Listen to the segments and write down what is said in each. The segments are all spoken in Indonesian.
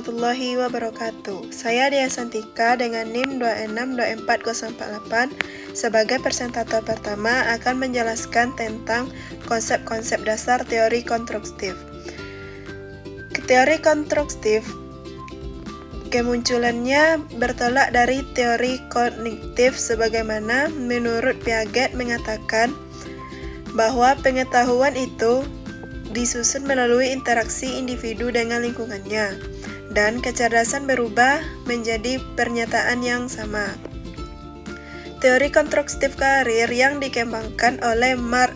warahmatullahi wabarakatuh. Saya Dea Santika dengan NIM 2624048 sebagai presentator pertama akan menjelaskan tentang konsep-konsep dasar teori konstruktif. Teori konstruktif kemunculannya bertolak dari teori kognitif sebagaimana menurut Piaget mengatakan bahwa pengetahuan itu disusun melalui interaksi individu dengan lingkungannya, dan kecerdasan berubah menjadi pernyataan yang sama. Teori konstruktif karir yang dikembangkan oleh Mark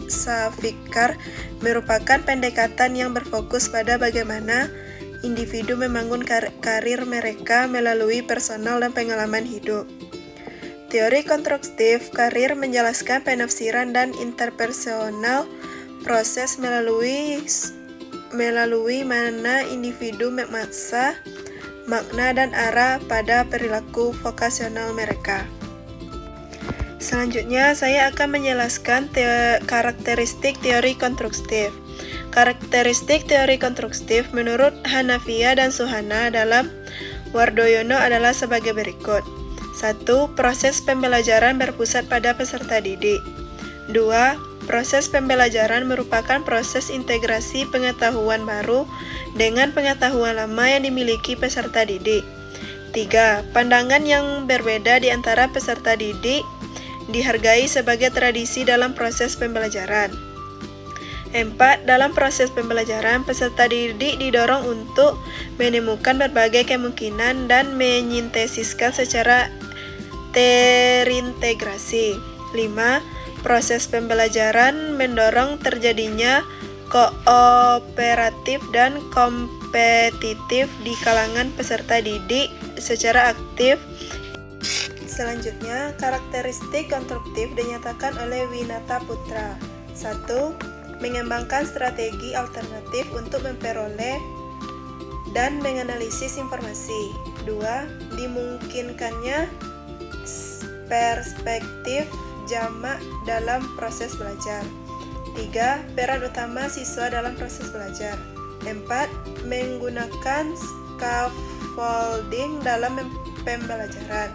Savickar merupakan pendekatan yang berfokus pada bagaimana individu membangun karir mereka melalui personal dan pengalaman hidup. Teori konstruktif karir menjelaskan penafsiran dan interpersonal proses melalui mana individu memaksa makna dan arah pada perilaku vokasional mereka. Selanjutnya, saya akan menjelaskan karakteristik teori konstruktif. Karakteristik teori konstruktif menurut Hanafiya dan Suhana dalam Wardoyono adalah sebagai berikut. 1. Proses pembelajaran berpusat pada peserta didik. 2. Proses pembelajaran merupakan proses integrasi pengetahuan baru dengan pengetahuan lama yang dimiliki peserta didik. 3. Pandangan yang berbeda di antara peserta didik dihargai sebagai tradisi dalam proses pembelajaran. 4. Dalam proses pembelajaran, peserta didik didorong untuk menemukan berbagai kemungkinan dan menyintesiskan secara terintegrasi. 5. Proses pembelajaran mendorong terjadinya kooperatif dan kompetitif di kalangan peserta didik secara aktif. Selanjutnya, karakteristik konstruktif dinyatakan oleh Winata Putra. 1. Mengembangkan strategi alternatif untuk memperoleh dan menganalisis informasi. 2. Dimungkinkannya perspektif jamak dalam proses belajar. 3. Peran utama siswa dalam proses belajar. 4. Menggunakan scaffolding dalam pembelajaran.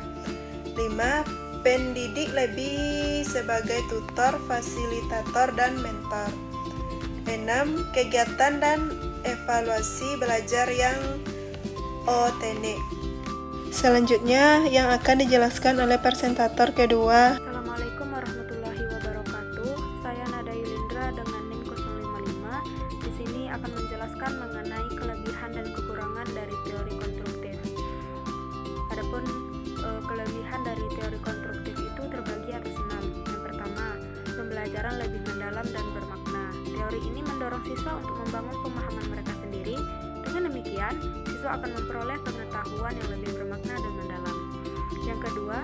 5. Pendidik lebih sebagai tutor, fasilitator, dan mentor. 6. Kegiatan dan evaluasi belajar yang otentik. Selanjutnya yang akan dijelaskan oleh presentator kedua. Assalamualaikum warahmatullahi wabarakatuh. Saya Nada Yulindra dengan NIM 055. Di sini akan menjelaskan mengenai kelebihan dan kekurangan dari teori konstruktif. Adapun kelebihan dari teori konstruktif itu terbagi atas 6. Yang pertama, pembelajaran lebih mendalam dan bermakna. Teori ini mendorong siswa untuk membangun pemahaman mereka sendiri. Dengan demikian, siswa akan memperoleh pengetahuan yang lebih bermakna dan mendalam. Yang kedua,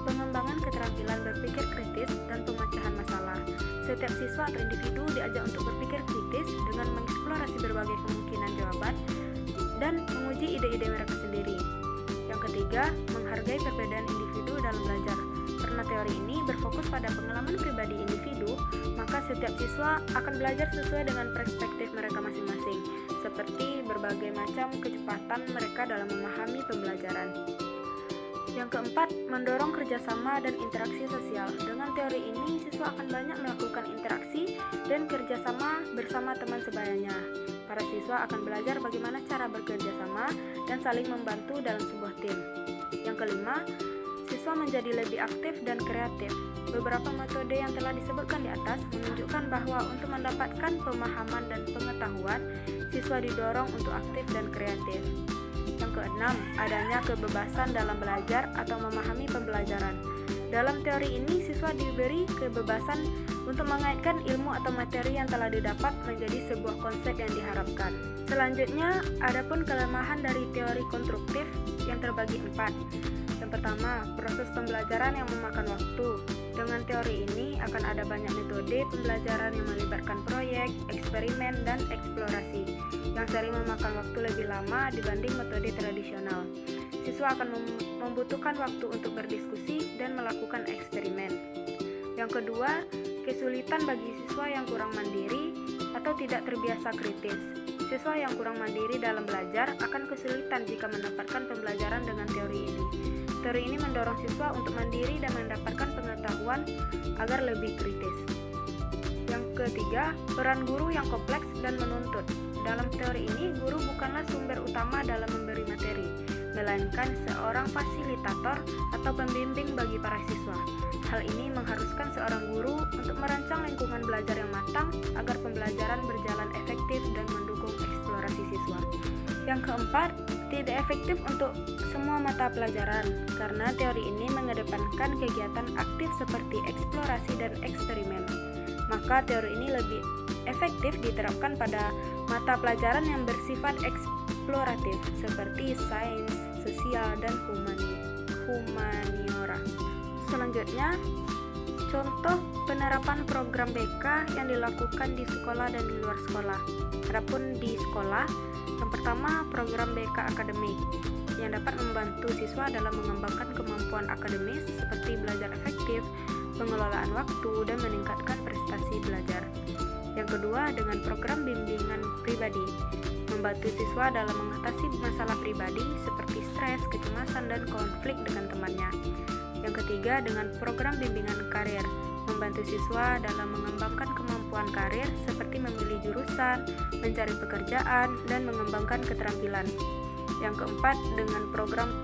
pengembangan keterampilan berpikir kritis dan pemecahan masalah. Setiap siswa atau individu diajak untuk berpikir kritis dengan mengeksplorasi berbagai kemungkinan jawaban dan menguji ide-ide mereka sendiri. Yang ketiga, menghargai perbedaan individu dalam belajar. Karena teori ini berfokus pada pengalaman pribadi individu, maka setiap siswa akan belajar sesuai dengan perspektif mereka masing-masing, seperti berbagai macam kecepatan mereka dalam memahami pembelajaran. Yang keempat, mendorong kerjasama dan interaksi sosial. Dengan teori ini, siswa akan banyak melakukan interaksi dan kerjasama bersama teman sebayanya. Para siswa akan belajar bagaimana cara bekerja sama dan saling membantu dalam sebuah tim. Yang kelima, siswa menjadi lebih aktif dan kreatif. Beberapa metode yang telah disebutkan di atas menunjukkan bahwa untuk mendapatkan pemahaman dan pengetahuan, siswa didorong untuk aktif dan kreatif. Yang keenam, adanya kebebasan dalam belajar atau memahami pembelajaran. Dalam teori ini, siswa diberi kebebasan untuk mengaitkan ilmu atau materi yang telah didapat menjadi sebuah konsep yang diharapkan. Selanjutnya, adapun kelemahan dari teori konstruktif yang terbagi 4. Yang pertama, proses pembelajaran yang memakan waktu. Dengan teori ini akan ada banyak metode pembelajaran yang melibatkan proyek, eksperimen, dan eksplorasi yang sering memakan waktu lebih lama dibanding metode tradisional. Siswa akan membutuhkan waktu untuk berdiskusi dan melakukan eksperimen. Yang kedua, kesulitan bagi siswa yang kurang mandiri atau tidak terbiasa kritis. Siswa yang kurang mandiri dalam belajar akan kesulitan jika mendapatkan pembelajaran dengan teori ini. Teori ini mendorong siswa untuk mandiri dan mendapatkan pengetahuan agar lebih kritis. Yang ketiga, peran guru yang kompleks dan menuntut. Dalam teori ini, guru bukanlah sumber utama dalam memberi materi, melainkan seorang fasilitator atau pembimbing bagi para siswa. Hal ini mengharuskan seorang guru untuk merancang lingkungan belajar yang matang agar pembelajaran berjalan efektif dan mendukung eksplorasi siswa. Yang keempat, tidak efektif untuk semua mata pelajaran karena teori ini mengedepankan kegiatan aktif seperti eksplorasi dan eksperimen. Maka teori ini lebih efektif diterapkan pada mata pelajaran yang bersifat eksploratif seperti sains, sosial, dan humaniora. Selanjutnya, contoh penerapan program BK yang dilakukan di sekolah dan di luar sekolah. Adapun di sekolah, yang pertama program BK akademik yang dapat membantu siswa dalam mengembangkan kemampuan akademis seperti belajar efektif, pengelolaan waktu, dan meningkatkan prestasi belajar. Yang kedua, dengan program bimbingan pribadi, membantu siswa dalam mengatasi masalah pribadi seperti stres, kecemasan, dan konflik dengan temannya. Yang ketiga, dengan program bimbingan karir, membantu siswa dalam mengembangkan kemampuan karir seperti memilih jurusan, mencari pekerjaan, dan mengembangkan keterampilan. Yang keempat, dengan program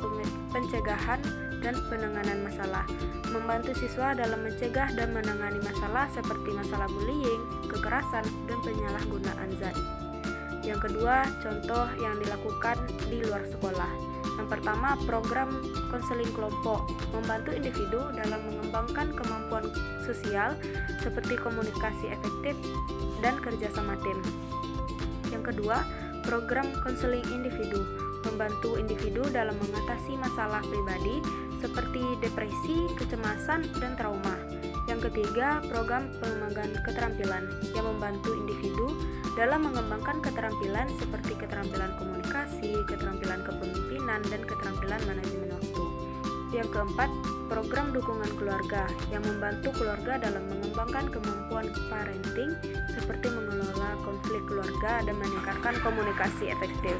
pencegahan dan penanganan masalah, membantu siswa dalam mencegah dan menangani masalah seperti masalah bullying, kekerasan, dan penyalahgunaan zat. Yang kedua, contoh yang dilakukan di luar sekolah. Yang pertama, program konseling kelompok, membantu individu dalam mengembangkan kemampuan sosial seperti komunikasi efektif dan kerjasama tim. Yang kedua, program konseling individu, membantu individu dalam mengatasi masalah pribadi seperti depresi, kecemasan, dan trauma. Yang ketiga, program pengembangan keterampilan yang membantu individu dalam mengembangkan keterampilan seperti keterampilan komunikasi, keterampilan kepemimpinan, dan keterampilan manajemen waktu. Yang keempat, program dukungan keluarga yang membantu keluarga dalam mengembangkan kemampuan parenting seperti mengelola konflik keluarga dan meningkatkan komunikasi efektif.